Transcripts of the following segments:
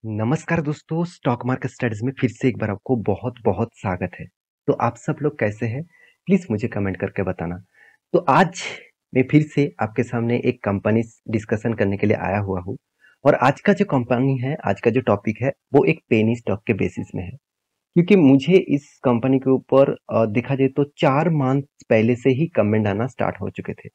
नमस्कार दोस्तों, stock market studies में फिर से एक बार आपको बहुत-बहुत स्वागत है। तो आप सब लोग कैसे हैं? प्लीज़ मुझे कमेंट करके बताना। तो आज मैं फिर से आपके सामने एक कंपनी डिस्कशन करने के लिए आया हुआ हूँ और आज का जो कंपनी है, आज का जो टॉपिक है, वो एक पेनी स्टॉक के बेसिस में है। क्योंकि मुझे इस कंपनी के ऊपर देखा जाए तो 4 मंथ पहले से ही कमेंट आना स्टार्ट हो चुके थे।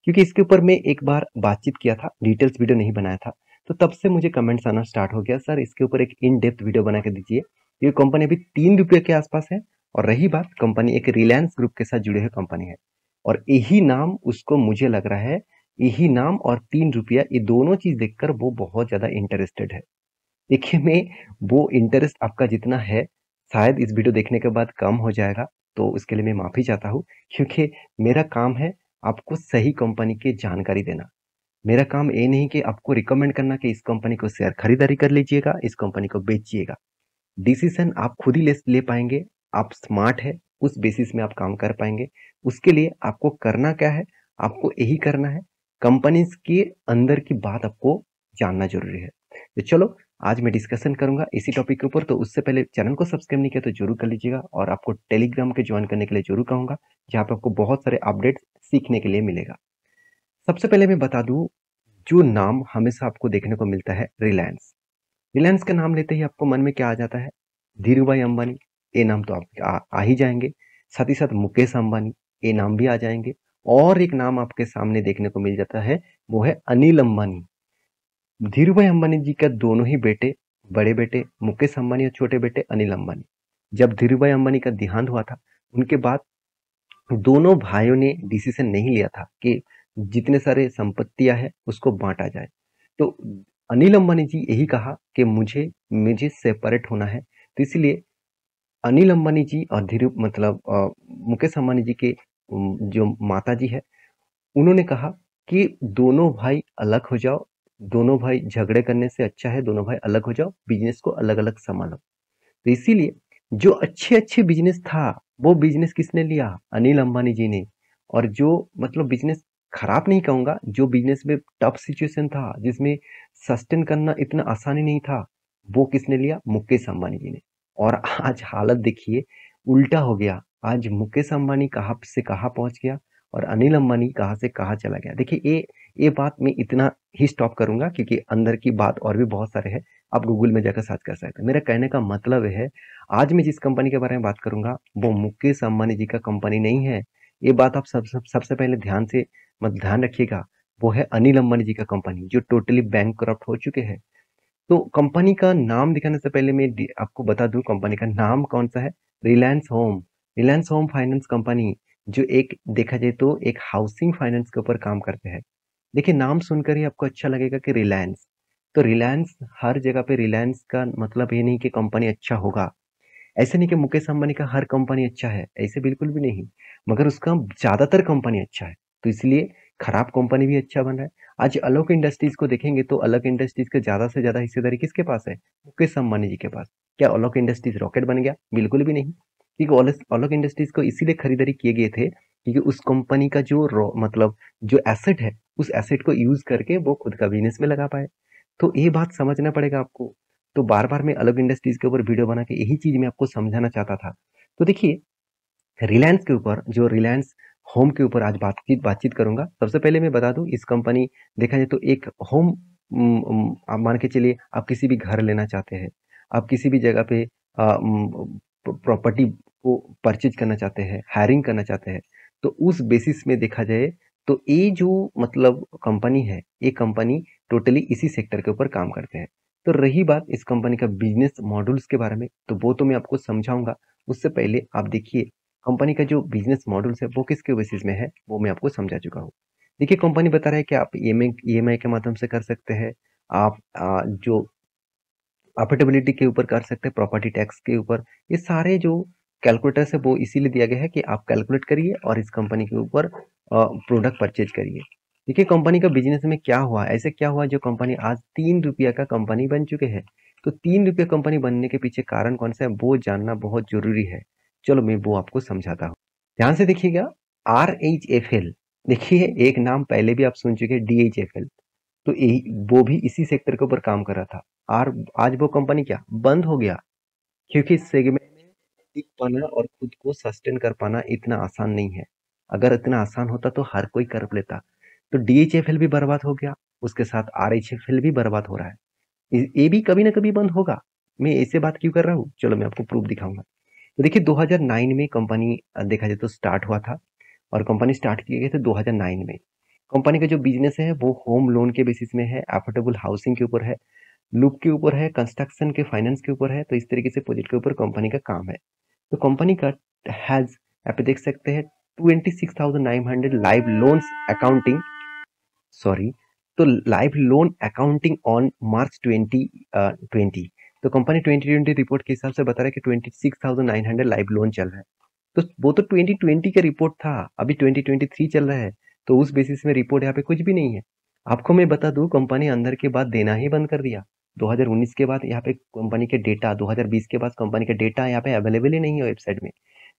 क्योंकि इसके ऊपर मैं एक बार बातचीत किया था, डिटेल्स वीडियो नहीं बनाया था, तो तब से मुझे कमेंट्स आना स्टार्ट हो गया, सर इसके ऊपर एक इन डेप्थ वीडियो बना के दीजिए। ये कंपनी अभी 3 रुपये के आसपास है और रही बात कंपनी एक रिलायंस ग्रुप के साथ जुड़े हुए कंपनी है और यही नाम उसको मुझे लग रहा है, यही नाम और 3 रुपया ये दोनों चीज़ देखकर वो बहुत ज़्यादा इंटरेस्टेड है। देखिए मैं वो इंटरेस्ट आपका जितना है, शायद इस वीडियो देखने के बाद कम हो जाएगा, तो उसके लिए मैं माफ़ी चाहता हूँ क्योंकि मेरा काम है आपको सही कंपनी की जानकारी देना। मेरा काम ये नहीं कि आपको रिकमेंड करना कि इस कंपनी को शेयर खरीदारी कर लीजिएगा, इस कंपनी को बेचिएगा। डिसीजन आप खुद ही ले पाएंगे। आप स्मार्ट है, उस बेसिस में आप काम कर पाएंगे। उसके लिए आपको करना क्या है? आपको यही करना है, कंपनीज के अंदर की बात आपको जानना जरूरी है। तो चलो आज मैं डिस्कशन करूंगा इसी टॉपिक के ऊपर। तो उससे पहले चैनल को सब्सक्राइब नहीं किया तो जरूर कर लीजिएगा और आपको टेलीग्राम के ज्वाइन करने के लिए जरूर कहूंगा, जहाँ पे आपको बहुत सारे अपडेट्स सीखने के लिए मिलेगा। सबसे पहले मैं बता दूं, जो नाम हमेशा आपको देखने को मिलता है रिलायंस। रिलायंस का नाम लेते ही आपको मन में क्या आ जाता है? धीरू भाई अंबानी, ये नाम तो आप आ ही जाएंगे। साथ ही साथ मुकेश अंबानी, ये नाम भी आ जाएंगे। और एक नाम आपके सामने देखने को मिल जाता है, वो है अनिल अंबानी। धीरू भाई अंबानी जी का दोनों ही बेटे, बड़े बेटे मुकेश अंबानी और छोटे बेटे अनिल अंबानी, जब धीरू भाई अंबानी का देहांत हुआ था, उनके बाद दोनों भाइयों ने डिसीजन नहीं लिया था कि जितने सारे संपत्तियां है उसको बांटा जाए। तो अनिल अंबानी जी यही कहा कि मुझे मुझे सेपरेट होना है। तो इसलिए अनिल अंबानी जी और धीरू मतलब मुकेश अंबानी जी के जो माता जी है, उन्होंने कहा कि दोनों भाई अलग हो जाओ, दोनों भाई झगड़े करने से अच्छा है दोनों भाई अलग हो जाओ, बिजनेस को अलग अलग संभालो। तो इसीलिए जो अच्छे अच्छे बिजनेस था, वो बिजनेस किसने लिया? अनिल अंबानी जी ने। और जो मतलब बिजनेस खराब नहीं कहूंगा, जो बिजनेस में टफ सिचुएशन था, जिसमें सस्टेन करना इतना आसानी नहीं था, वो किसने लिया? मुकेश अंबानी जी ने। और आज हालत देखिए, उल्टा हो गया। आज मुकेश अंबानी कहाँ से कहाँ पहुंच गया और अनिल अंबानी कहाँ से कहाँ चला गया। देखिए ये बात मैं इतना ही स्टॉप करूंगा क्योंकि अंदर की बात और भी बहुत सारे हैं, आप गूगल में जाकर सर्च कर सकते हैं। मेरा कहने का मतलब है, आज मैं जिस कंपनी के बारे में बात करूंगा वो मुकेश अंबानी जी का कंपनी नहीं है। ये बात आप सबसे पहले ध्यान से ध्यान रखिएगा। वो है अनिल अंबानी जी का कंपनी जो टोटली बैंकक्रप्ट हो चुके हैं। तो कंपनी का नाम दिखाने से पहले मैं आपको बता दूं कंपनी का नाम कौन सा है। Reliance home. Reliance home finance company, जो एक देखा जाए तो एक हाउसिंग फाइनेंस के ऊपर काम करते हैं। देखिए नाम सुनकर ही आपको अच्छा लगेगा कि रिलायंस। तो रिलायंस, हर जगह पे रिलायंस का मतलब ये नहीं कि कंपनी अच्छा होगा। ऐसे नहीं कि मुकेश अंबानी का हर कंपनी अच्छा है, ऐसे बिल्कुल भी नहीं। मगर उसका ज्यादातर कंपनी अच्छा है, तो इसलिए खराब कंपनी भी अच्छा बन रहा है। आज अलोक इंडस्ट्रीज को देखेंगे तो अलोक इंडस्ट्रीज के ज्यादा से ज्यादा हिस्सेदारी किसके पास है? मुकेश अंबानी जी के पास। क्या अलोक इंडस्ट्रीज रॉकेट बन गया? बिल्कुल भी नहीं। क्योंकि अलोक इंडस्ट्रीज को इसीलिए खरीदारी किए गए थे क्योंकि उस कंपनी का जो मतलब जो एसेट है, उस एसेट को यूज करके वो खुद का बिजनेस में लगा पाए। तो ये बात समझना पड़ेगा आपको। तो बार बार मैं अलग इंडस्ट्रीज के ऊपर वीडियो बना के यही चीज मैं आपको समझाना चाहता था। तो देखिए, रिलायंस के ऊपर, जो रिलायंस होम के ऊपर आज बातचीत बातचीत करूंगा। सबसे पहले मैं बता दूं, इस कंपनी देखा जाए तो एक होम, आप मान के चलिए आप किसी भी घर लेना चाहते हैं, आप किसी भी जगह पे प्रॉपर्टी को परचेज करना चाहते हैं, हायरिंग करना चाहते हैं, तो उस बेसिस में देखा जाए तो ये जो मतलब कंपनी है, ये कंपनी टोटली इसी सेक्टर के ऊपर काम करते हैं। तो रही बात इस कंपनी का बिजनेस मॉड्यूल्स के बारे में, तो वो तो मैं आपको समझाऊंगा। उससे पहले आप देखिए कंपनी का जो बिजनेस मॉडल्स है वो किसके बेसिस में है, वो मैं आपको समझा चुका हूँ। देखिए कंपनी बता रहा है कि आप ईएमआई के माध्यम से कर सकते हैं। आप जो अफोर्डेबिलिटी के ऊपर कर सकते हैं, प्रॉपर्टी टैक्स के ऊपर। ये सारे जो कैलकुलेटर्स है वो इसीलिए दिया गया है कि आप कैलकुलेट करिए और इस कंपनी के ऊपर प्रोडक्ट परचेज करिए। देखिए कंपनी का बिजनेस में क्या हुआ, ऐसे क्या हुआ जो कंपनी आज 3 रुपया का कंपनी बन चुके हैं। तो 3 रुपया कंपनी बनने के पीछे कारण कौन सा है वो जानना बहुत जरूरी है। चलो मैं वो आपको समझाता हूँ, ध्यान से देखिएगा। RHFL, देखिए एक नाम पहले भी आप सुन चुके हैं DHFL। तो यही वो भी इसी सेक्टर के ऊपर काम कर रहा था। और आज वो कंपनी क्या बंद हो गया, क्योंकि इस सेगमेंट में टिक पाना और खुद को सस्टेन कर पाना इतना आसान नहीं है। अगर इतना आसान होता तो हर कोई कर लेता। तो डीएचएफएल भी बर्बाद हो गया, उसके साथ आरएचएफएल भी बर्बाद हो रहा है। ये भी कभी ना कभी बंद होगा। मैं ऐसे बात क्यों कर रहा हूँ, चलो मैं आपको प्रूफ दिखाऊंगा। तो देखिए 2009 में कंपनी देखा जाए तो स्टार्ट हुआ था, और कंपनी स्टार्ट किए गए थे 2009 में। कंपनी का जो बिजनेस है वो होम लोन के बेसिस में है, अफोर्डेबल हाउसिंग के ऊपर है, लूप के ऊपर है, कंस्ट्रक्शन के फाइनेंस के ऊपर है। तो इस तरीके से प्रोजेक्ट के ऊपर कंपनी का काम है। तो कंपनी का हैज, आप देख सकते हैं 26,900 लाइव लोन्स अकाउंटिंग, सॉरी, तो live loan accounting on March 2020। तो कंपनी 2020 रिपोर्ट के हिसाब से बता रहा है कि 26,900 लाइव लोन चल रहा है। तो वो तो 2020 का रिपोर्ट था, अभी 2023 चल रहा है। तो उस बेसिस में रिपोर्ट यहाँ पे कुछ भी नहीं है। आपको मैं बता दूं, कंपनी अंदर के बाद देना ही बंद कर दिया। 2019 के बाद यहाँ पे कंपनी के डेटा, 2020 के बाद कंपनी का डेटा यहाँ पे अवेलेबल ही नहीं है वेबसाइट में।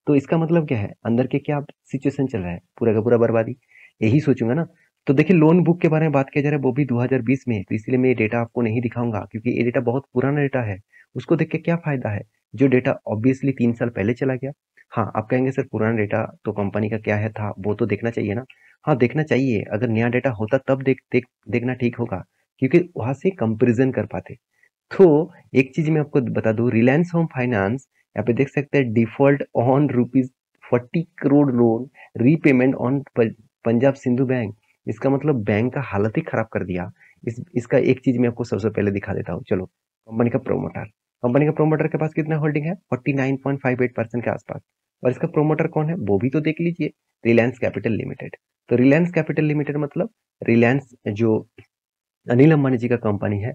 तो इसका मतलब क्या है, अंदर के क्या सिचुएशन चल रहा है, पूरा का पूरा बर्बादी। यही सोचूंगा ना। तो देखिए लोन बुक के बारे में बात किया जा रहा है, वो भी 2020 में है। तो इसलिए मैं ये डेटा आपको नहीं दिखाऊंगा, क्योंकि ये डेटा बहुत पुराना डेटा है। उसको देख के क्या फायदा है, जो डेटा ऑब्वियसली 3 साल पहले चला गया। हाँ, आप कहेंगे सर पुराना डेटा तो कंपनी का क्या है था, वो तो देखना चाहिए ना। हाँ, देखना चाहिए। अगर नया डेटा होता तब देखना ठीक होगा, क्योंकि वहां से कंपेरिजन कर पाते। तो एक चीज मैं आपको बता दूं, रिलायंस होम फाइनेंस यहाँ पे देख सकते हैं default on ₹40 crore loan repayment on Punjab Sindhu bank. इसका मतलब बैंक का हालत ही खराब कर दिया। इसका एक चीज मैं आपको सबसे पहले दिखा देता हूँ, चलो। कंपनी का प्रोमोटर के पास कितना होल्डिंग है, 49.58% के आसपास। और इसका प्रोमोटर कौन है वो भी तो देख लीजिए, रिलायंस कैपिटल लिमिटेड। तो रिलायंस कैपिटल लिमिटेड मतलब रिलायंस जो अनिल अंबानी जी का कंपनी है,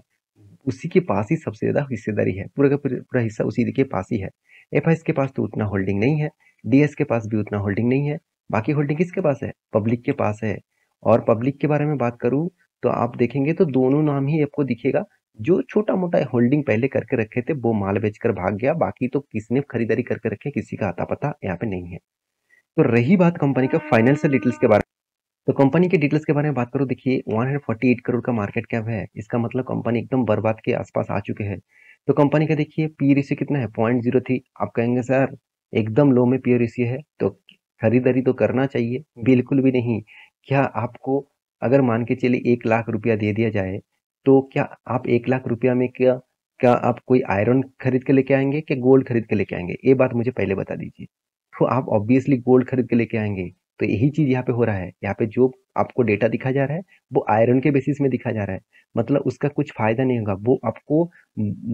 उसी के पास ही सबसे ज्यादा हिस्सेदारी है। पूरा का पूरा हिस्सा उसी के पास ही है। एफआईएस के पास तो उतना होल्डिंग नहीं है, डीएस के पास भी उतना होल्डिंग नहीं है। बाकी होल्डिंग किसके पास है, पब्लिक के पास है। और पब्लिक के बारे में बात करूं तो आप देखेंगे तो दोनों नाम ही आपको दिखेगा। जो छोटा मोटा होल्डिंग पहले करके रखे थे वो माल बेचकर भाग गया, बाकी तो किसने खरीदारी करके रखे किसी का आता पता यहाँ पे नहीं है। तो रही बात कंपनी का फाइनेंशियल डिटेल्स के बारे में, तो कंपनी के डिटेल्स के बारे में बात करूं, देखिए 148 करोड़ का मार्केट कैप है। इसका मतलब कंपनी एकदम बर्बाद के आसपास आ चुके हैं। तो कंपनी का देखिए पी रेशियो कितना है, 0.03। आप कहेंगे सर एकदम लो में पी रेशियो है, तो खरीदारी तो करना चाहिए। बिल्कुल भी नहीं। क्या आपको अगर मान के चलिए 1 लाख रुपया दे दिया जाए, तो क्या आप 1 लाख रुपया में क्या क्या आप कोई आयरन खरीद के लेके आएंगे कि गोल्ड खरीद के लेके आएंगे, ये बात मुझे पहले बता दीजिए। तो आप ऑब्वियसली गोल्ड खरीद के लेके आएंगे। तो यही चीज यहाँ पे हो रहा है। यहाँ पे जो आपको डेटा दिखा जा रहा है वो आयरन के बेसिस में दिखा जा रहा है। मतलब उसका कुछ फायदा नहीं होगा, वो आपको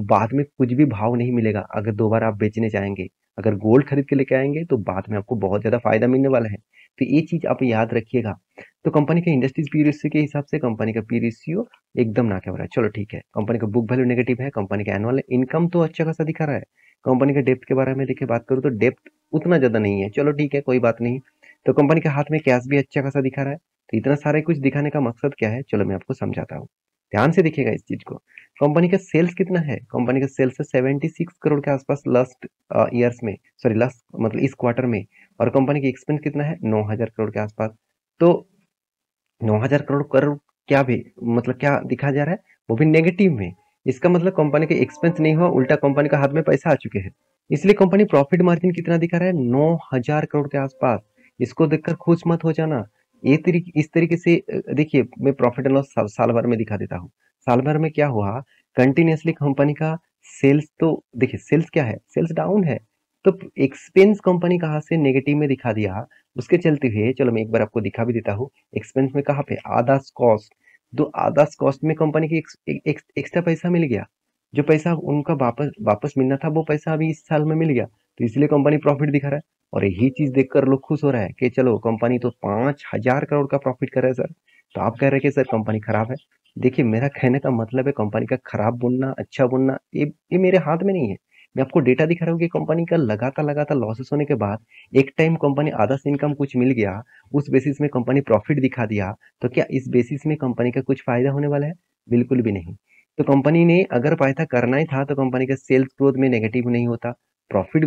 बाद में कुछ भी भाव नहीं मिलेगा अगर दोबारा आप बेचने जाएंगे। अगर गोल्ड खरीद के लेके आएंगे तो बाद में आपको बहुत ज्यादा फायदा मिलने वाला है। तो ये चीज आप याद रखिएगा। तो कंपनी के इंडस्ट्रीज पी रेशियो के हिसाब से कंपनी का पी रेशियो एकदम ना हो रहा है। चलो ठीक है, कंपनी का बुक वैल्यू नेगेटिव है, कंपनी का एनुअल इनकम तो अच्छा खासा दिखा रहा है। कंपनी के डेप्थ के बारे में देखिए बात करूँ तो डेप्थ उतना ज्यादा नहीं है। चलो ठीक है, कोई बात नहीं। तो कंपनी के हाथ में कैश भी अच्छा खासा दिखा रहा है। तो इतना सारा कुछ दिखाने का मकसद क्या है, चलो मैं आपको समझाता हूँ। ध्यान से देखिएगा इस चीज को। कंपनी का सेल्स कितना है, कंपनी का सेल्स है 76 करोड़ के आसपास लास्ट ईयर्स में, सॉरी लास्ट मतलब इस क्वार्टर में। और कंपनी की एक्सपेंस कितना है, 9,000 करोड़ के आसपास। तो 9,000 करोड़ क्या भी मतलब क्या दिखा जा रहा है, वो भी नेगेटिव में। इसका मतलब कंपनी के एक्सपेंस नहीं हुआ, उल्टा कंपनी का हाथ में पैसा आ चुके हैं। इसलिए कंपनी प्रॉफिट मार्जिन कितना दिखा रहा है, 9,000 करोड़ के आसपास। इसको देखकर खुश मत हो जाना। इस तरीके से देखिए मैं प्रॉफिट एंड लॉस साल भर में दिखा देता हूँ। साल भर में क्या हुआ, कंटिन्यूअसली कंपनी का सेल्स, तो देखिए सेल्स क्या है, सेल्स डाउन है। तो एक्सपेंस कंपनी कहाँ से नेगेटिव में दिखा दिया। उसके चलते हुए चलो मैं एक बार आपको दिखा भी देता हूँ। एक्सपेंस में कहाँ पे, आदास कॉस्ट। तो आदास कॉस्ट में कंपनी की एक्स्ट्रा पैसा मिल गया। जो पैसा उनका वापस वापस मिलना था वो पैसा अभी इस साल में मिल गया। तो इसलिए कंपनी प्रॉफिट दिखा रहा है। और यही चीज देखकर लोग खुश हो रहा है कि चलो कंपनी तो 5,000 करोड़ का प्रॉफिट कर रहा है सर। तो आप कह रहे हैं कि सर कंपनी खराब है। देखिए मेरा कहने का मतलब है कंपनी का खराब बोलना अच्छा बोलना ये मेरे हाथ में नहीं है। मैं आपको डेटा दिखा रहा हूँ कि कंपनी का लगातार लगातार लॉसेस होने के बाद एक टाइम कंपनी आधा से इनकम कुछ मिल गया, उस बेसिस में कंपनी प्रॉफिट दिखा दिया। तो क्या इस बेसिस में कंपनी का कुछ फायदा होने वाला है, बिल्कुल भी नहीं। तो कंपनी ने अगर फायदा करना ही था तो कंपनी का सेल्स ग्रोथ में नेगेटिव नहीं होता, प्रॉफिट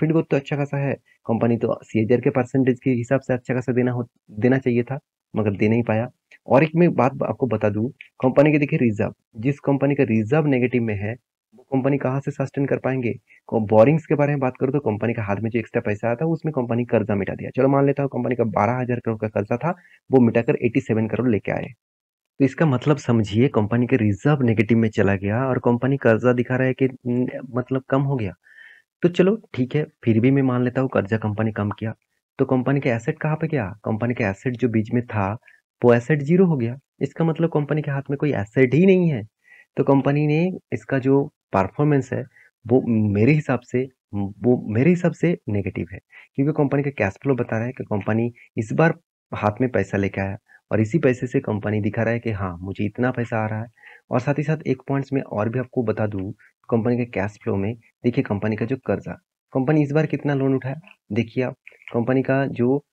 ग्रोथ तो अच्छा खासा है। कंपनी तो सीएजीआर के परसेंटेज के हिसाब से अच्छा खासा देना चाहिए था, मगर दे नहीं पाया। और एक मैं बात आपको बता दूं, कंपनी के देखिए रिजर्व, जिस कंपनी का रिजर्व नेगेटिव में है वो कंपनी कहाँ से सस्टेन कर पाएंगे। बोरिंग्स के बारे में बात करूँ तो कंपनी का हाथ में जो एक्स्ट्रा पैसा आता है उसमें कंपनी कर्जा मिटा दिया। चलो मान लेता हूँ कंपनी का 12,000 करोड़ का कर्जा था, वो मिटाकर 87 करोड़ लेके आए। तो इसका मतलब समझिए कंपनी के रिजर्व नेगेटिव में चला गया और कंपनी कर्जा दिखा रहा है कि मतलब कम हो गया। तो चलो ठीक है, फिर भी मैं मान लेता हूँ कर्जा कंपनी कम किया, तो कंपनी के एसेट कहाँ पे गया? कंपनी के एसेट जो बीच में था वो एसेट जीरो हो गया। इसका मतलब कंपनी के हाथ में कोई एसेट ही नहीं है। तो कंपनी ने इसका जो परफॉर्मेंस है वो मेरे हिसाब से नेगेटिव है, क्योंकि कंपनी का कैश फ्लो बता रहा है कि कंपनी इस बार हाथ में पैसा लेके आया और इसी पैसे से कंपनी दिखा रहा है कि हाँ मुझे इतना पैसा आ रहा है। और साथ ही साथ एक पॉइंट्स में और भी आपको बता दूं, कंपनी के कैश फ्लो में देखिए कंपनी का जो कर्जा, कंपनी इस बार कितना लोन उठाया देखिए आप। कंपनी का जो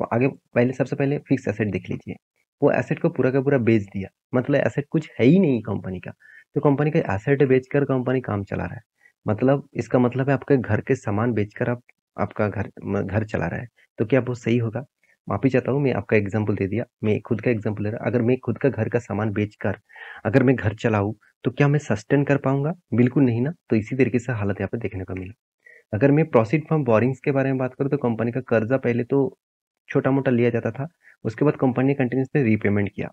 आगे पहले सबसे पहले फिक्स एसेट देख लीजिए, वो एसेट को पूरा का पूरा बेच दिया, मतलब एसेट कुछ है ही नहीं कंपनी का। तो कंपनी का एसेट बेचकर कंपनी काम चला रहा है, मतलब इसका मतलब है आपके घर के सामान बेचकर आप आपका घर चला रहा है। तो क्या वो सही होगा? माफी चाहता हूँ, मैं आपका एग्जाम्पल दे दिया, मैं खुद का एग्जाम्पल ले रहा। अगर मैं खुद का घर का सामान बेचकर अगर मैं घर चलाऊं तो क्या मैं सस्टेन कर पाऊंगा? बिल्कुल नहीं ना। तो इसी तरीके से हालत यहाँ पे देखने को मिला। अगर मैं प्रोसीड फ्रॉम बोरिंग्स के बारे में बात करूँ तो कंपनी का कर्जा पहले तो छोटा मोटा लिया जाता था, उसके बाद कंपनी ने कंटिन्यूसली रीपेमेंट किया।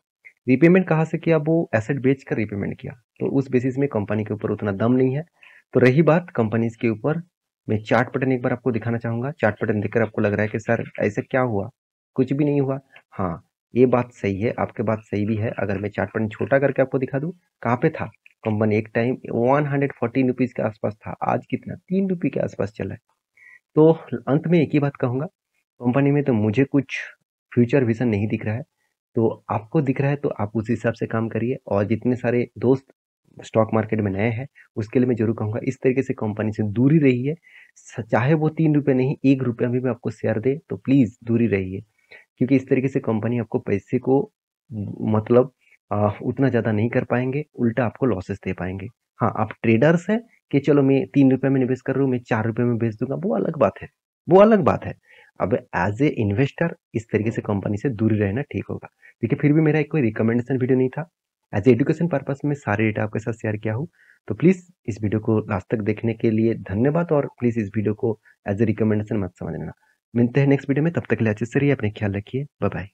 रीपेमेंट कहाँ से किया? वो एसेट बेच कर रीपेमेंट किया। तो उस बेसिस में कंपनी के ऊपर उतना दम नहीं है। तो रही बात कंपनीज के ऊपर, मैं चार्ट पैटर्न एक बार आपको दिखाना चाहूंगा। चार्ट पैटर्न देखकर आपको लग रहा है कि सर ऐसे क्या हुआ? कुछ भी नहीं हुआ। हाँ, ये बात सही है, आपके बात सही भी है। अगर मैं चार्ट पैटर्न छोटा करके आपको दिखा दूं, कहाँ पे था कंपनी? एक टाइम 114 रुपीज के आसपास था, आज कितना? 3 रुपये के आसपास चला है। तो अंत में एक ही बात कहूंगा, कंपनी में तो मुझे कुछ फ्यूचर विजन नहीं दिख रहा है। तो आपको दिख रहा है तो आप उस हिसाब से काम करिए। और जितने सारे दोस्त स्टॉक मार्केट में नए हैं उसके लिए मैं जरूर कहूंगा इस तरीके से कंपनी से दूरी रहिए। चाहे वो 3 रुपये नहीं, 1 रुपया भी आपको शेयर दे तो प्लीज दूरी रहिए, क्योंकि इस तरीके से कंपनी आपको पैसे को मतलब उतना ज्यादा नहीं कर पाएंगे, उल्टा आपको लॉसेस दे पाएंगे। हाँ, आप ट्रेडर्स हैं कि चलो मैं 3 रुपये में निवेश कर रहा हूँ, मैं 4 रुपये में बेच दूंगा, वो अलग बात है, वो अलग बात है। अब एज ए इन्वेस्टर इस तरीके से कंपनी से दूरी रहना ठीक होगा। देखिए फिर भी मेरा एक कोई रिकमेंडेशन वीडियो नहीं था, एज ए एजुकेशन पर्पस में सारे डेटा आपके साथ शेयर किया हूँ। तो प्लीज इस वीडियो को लास्ट तक देखने के लिए धन्यवाद, और प्लीज इस वीडियो को एज ए रिकमेंडेशन मत समझना। मिलते हैं नेक्स्ट वीडियो में, तब तक के लिए अच्छे से रहिए, अपने ख्याल रखिए, बाय बाय।